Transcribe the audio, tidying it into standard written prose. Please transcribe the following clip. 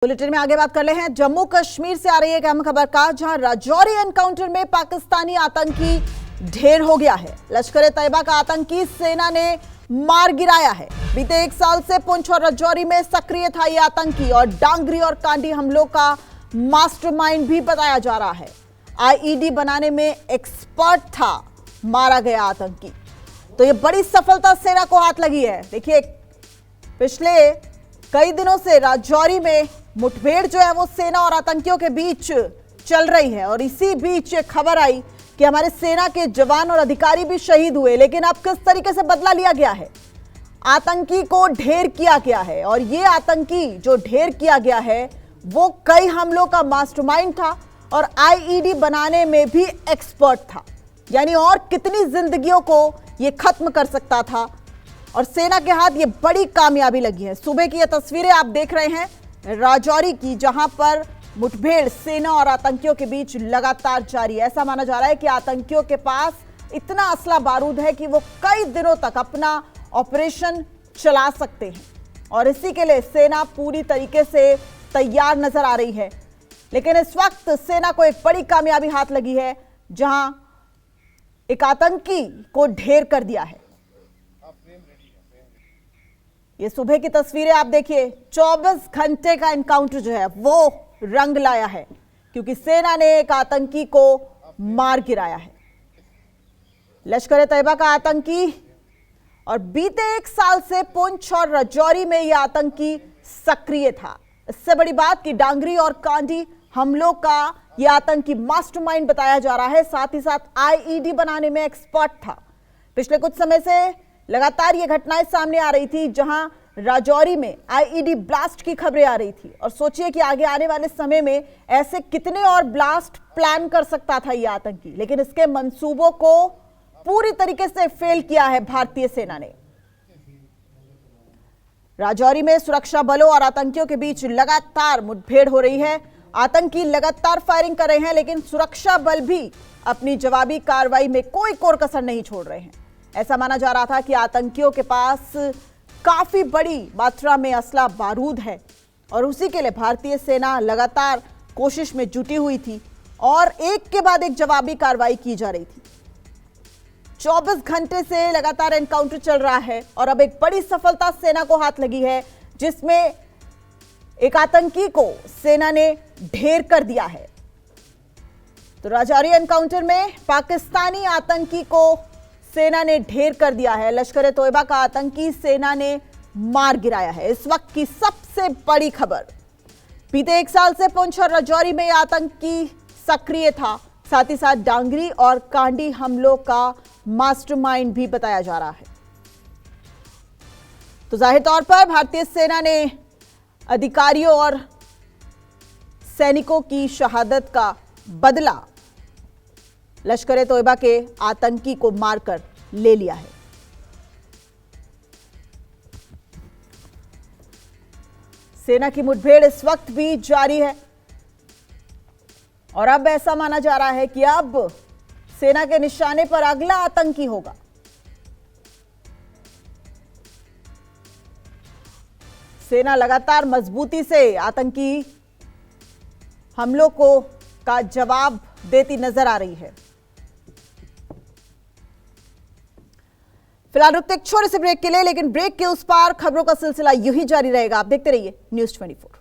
Bulletin में आगे बात कर रहे हैं जम्मू कश्मीर से आ रही एक अहम खबर का, जहां राजौरी एनकाउंटर में पाकिस्तानी आतंकी ढेर हो गया है। लश्कर ए तैयबा का आतंकी सेना ने मार गिराया है। बीते एक साल से पुंछ और राजौरी में सक्रिय था ये आतंकी और डांगरी और कांडी हमलों का मास्टरमाइंड भी बताया जा रहा है। आईईडी बनाने में एक्सपर्ट था मारा गया आतंकी। तो ये बड़ी सफलता सेना को हाथ लगी है। देखिए, पिछले कई दिनों से राजौरी में मुठभेड़ जो है वो सेना और आतंकियों के बीच चल रही है और इसी बीच खबर आई कि हमारे सेना के जवान और अधिकारी भी शहीद हुए। लेकिन अब किस तरीके से बदला लिया गया है, आतंकी को ढेर किया गया है और ये आतंकी जो ढेर किया गया है वो कई हमलों का मास्टरमाइंड था और आईईडी बनाने में भी एक्सपर्ट था। यानी और कितनी जिंदगियों को ये खत्म कर सकता था और सेना के हाथ ये बड़ी कामयाबी लगी है। सुबह की ये तस्वीरें आप देख रहे हैं राजौरी की, जहां पर मुठभेड़ सेना और आतंकियों के बीच लगातार जारी है। ऐसा माना जा रहा है कि आतंकियों के पास इतना असला बारूद है कि वो कई दिनों तक अपना ऑपरेशन चला सकते हैं और इसी के लिए सेना पूरी तरीके से तैयार नजर आ रही है। लेकिन इस वक्त सेना को एक बड़ी कामयाबी हाथ लगी है, जहां एक आतंकी को ढेर कर दिया है। ये सुबह की तस्वीरें आप देखिए। 24 घंटे का एनकाउंटर जो है वो रंग लाया है, क्योंकि सेना ने एक आतंकी को मार गिराया है। लश्कर ए तैयबा का आतंकी और बीते एक साल से पुंछ और राजौरी में यह आतंकी सक्रिय था। इससे बड़ी बात कि डांगरी और कांडी हमलों का यह आतंकी मास्टरमाइंड बताया जा रहा है। साथ ही साथ आईईडी बनाने में एक्सपर्ट था। पिछले कुछ समय से लगातार ये घटनाएं सामने आ रही थी, जहां राजौरी में आईईडी ब्लास्ट की खबरें आ रही थी और सोचिए कि आगे आने वाले समय में ऐसे कितने और ब्लास्ट प्लान कर सकता था ये आतंकी। लेकिन इसके मंसूबों को पूरी तरीके से फेल किया है भारतीय सेना ने। राजौरी में सुरक्षा बलों और आतंकियों के बीच लगातार मुठभेड़ हो रही है। आतंकी लगातार फायरिंग कर रहे हैं, लेकिन सुरक्षा बल भी अपनी जवाबी कार्रवाई में कोई कोर कसर नहीं छोड़ रहे हैं। ऐसा माना जा रहा था कि आतंकियों के पास काफी बड़ी मात्रा में असला बारूद है और उसी के लिए भारतीय सेना लगातार कोशिश में जुटी हुई थी और एक के बाद एक जवाबी कार्रवाई की जा रही थी। 24 घंटे से लगातार एनकाउंटर चल रहा है और अब एक बड़ी सफलता सेना को हाथ लगी है, जिसमें एक आतंकी को सेना ने ढेर कर दिया है। तो राजौरी एनकाउंटर में पाकिस्तानी आतंकी को सेना ने ढेर कर दिया है। लश्कर ए तैयबा का आतंकी सेना ने मार गिराया है। इस वक्त की सबसे बड़ी खबर, बीते एक साल से पुंछ और राजौरी में आतंकी सक्रिय था। साथ ही साथ डांगरी और कांडी हमलों का मास्टरमाइंड भी बताया जा रहा है। तो जाहिर तौर पर भारतीय सेना ने अधिकारियों और सैनिकों की शहादत का बदला लश्कर ए तैयबा के आतंकी को मारकर ले लिया है। सेना की मुठभेड़ इस वक्त भी जारी है और अब ऐसा माना जा रहा है कि अब सेना के निशाने पर अगला आतंकी होगा। सेना लगातार मजबूती से आतंकी हमलों का जवाब देती नजर आ रही है। फिलहाल रुकते एक छोटे से ब्रेक के लिए, लेकिन ब्रेक के उस पार खबरों का सिलसिला यूं ही जारी रहेगा। आप देखते रहिए न्यूज़ 24।